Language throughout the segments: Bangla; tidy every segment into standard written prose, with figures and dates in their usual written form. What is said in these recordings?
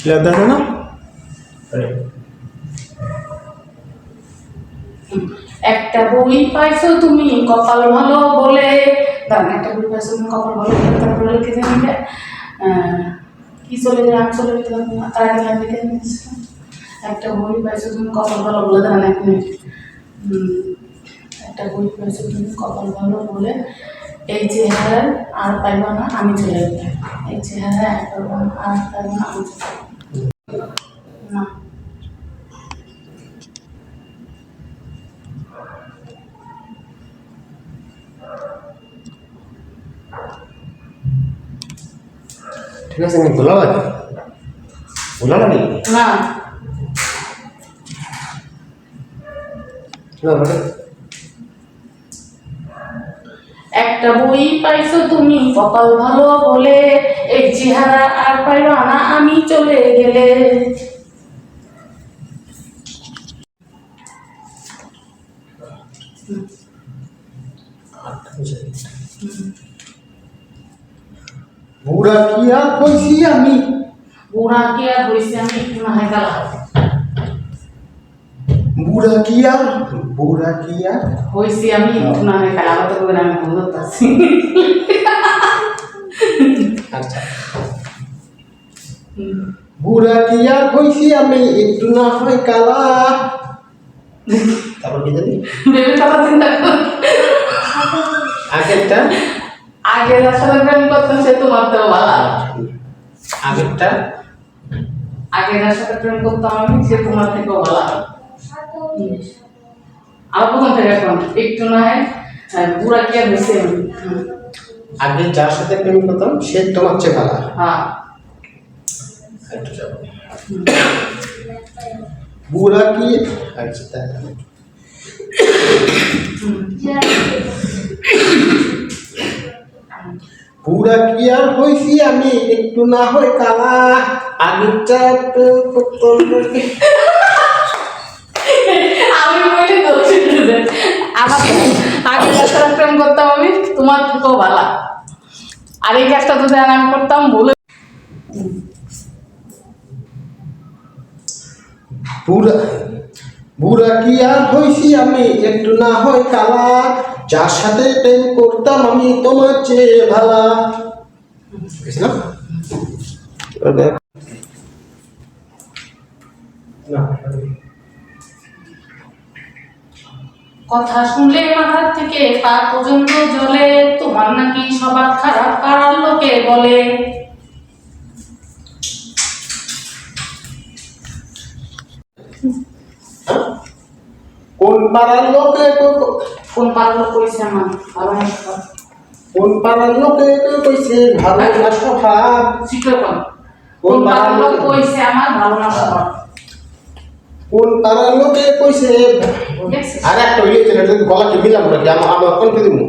ক্লিয়ার দেখো না? একটা বই পাইছো তুমি কপাল ভালো বলে, দাঁড়ান, একটা বই পাইছো তুমি কপাল ভালো বলে, তারপরে লিখে জানি কি চলে যায়, আমি চলে গেলাম তার আগে লাইন লিখে নিয়েছিলাম। একটা বই পাইছো তুমি কপাল ভালো বলে, দাঁড়ান 1 মিনিট। একটা বই পাইছো তুমি কপাল ভালো বলে, এই চেহারা আর পাইব না আমি চলে গেলাম, এই চেহারা আর পাইব না আমি চলে গেলাম। না, ঠিক আছে, আমি ভোলা লাগে ভোলা লাগে না, একটা বই পাইছো তুমি কপাল ভালো বলে, এই চেহারা আর পাইবা না আমি চলে গেলে। বুড়া কি আর কইছি আমি, বুড়া কি আর হয়েছে আমি একটু না হয় গালা বুড়া কি আর হয়েছে আমি একটু না হয় গালা তো করে আমি ভুল করতেছি। আচ্ছা, বুড়া কি আর কইছি আমি একটু না হয় কালা, তারপর কি জানি ভেবে কথা চিন্তা কর। আগেরটা আগে যার সাথে প্রেম করতাম সে তোমার তো ভালো, আগেরটা আগে যার সাথে প্রেম করতাম আমি সে তোমার থেকেও ভালো। আর প্রথম থেকে এখন একটু না হয় বুড়া কি আর হয়েছে আমি। আগে যার সাথে প্রেম করতাম সে তোমার চেয়ে ভালো। হ্যাঁ, একটু যাবো বুড়া কি, আচ্ছা তাই বুড়া কি আর হইছি আমি একটু না হয় কালা, আগেরটা প্রেম করতাম আমি বলি দোষ আমার আগে যার সাথে প্রেম করতাম আমি তোমার থেকেও ভালো, আর এই কাজটা যদি আমি করতাম বলে। বুড়া বুড়া কি আর হইছি আমি একটু না হয় কালা, যার সাথে প্রেম করতাম আমি তোমার চেয়ে ভালা। বুঝলাম না, কথা শুনলে মাথার থেকে পা পর্যন্ত জ্বলে, তোমার নাকি সবার খারাপ পাড়ার লোকে বলে। কোন পাড়ার লোকে কোন পাড়ার লোক কইছে আমার ভালো না স্বভাব? কোন পাড়ার লোকে কইছে ভালো না স্বভাব, শিখে কোন পাড়ার লোক কইছে আমার ভালো না স্বভাব? কোন পাড়ার লোকে কইছে। দেখছিস? আর একটা হইলে যেটা যদি গলাকে মিলাম নাকি আমার কোন কে দিমু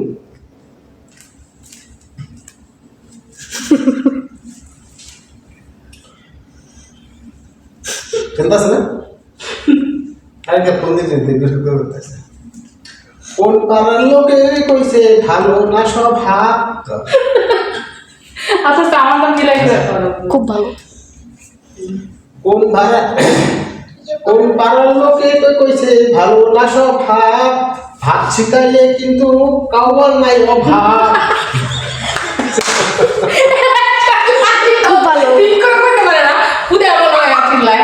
চিন্তা আছে না? আরেকটা ফোন দিয়ে বের করতেছে। কোন পাড়ার লোকে কইছে ভালো না স্বভাব, আচ্ছা আমার নাম মিলাই খুব ভালো। কোন পাড়ার লোকে কইছে ভালো না স্বভাব, ভাত ছিটাইলে কিন্তু কাউয়ার নাই অভাব। খুব ভালো। ঠিক করে কইতে পারে না খুদে আমার লাগে চিল্লায়।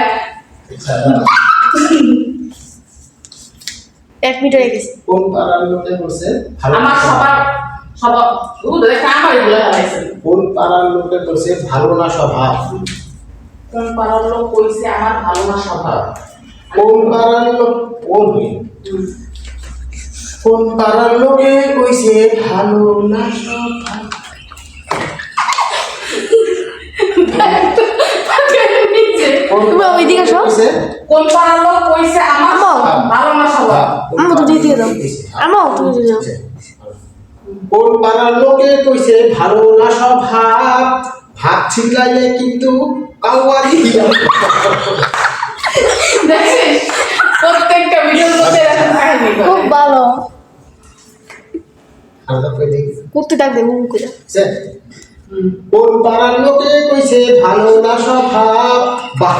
1 মিনিট হয়ে গেছে। কোন পাড়ার লোকে কইছে ভালো আমার সবার সবার দেখে আমারই বলে হারাইছে। কোন পাড়ার লোকে কইছে ভালো না স্বভাব, কোন পাড়ার লোক কইছে আমার ভালো না স্বভাব? কোন পাড়ার লোক কোন পাড়ার লোকে কইছে ভালো না স্বভাব। তুমি ওইদিকে আসো। কোন পাড়ার লোক কইছে আমার ভালো না স্বভাব? আম্মু তো দিয়ে দাও। আম্মু তুমি দিয়ে দাও। কোন পাড়ার লোকে কইছে ভালো না স্বভাব, ভাত ছিটাইলে কিন্তু কাউয়ারি। দেখছিস প্রত্যেকটা ভিডিওর মধ্যে এরকম কাহিনী খুব ভালো। আমরা কই দেখি করতে থাকবে উ করে। কোন পাড়ার লোকে কইছে ভালো না স্বভাব, বাহ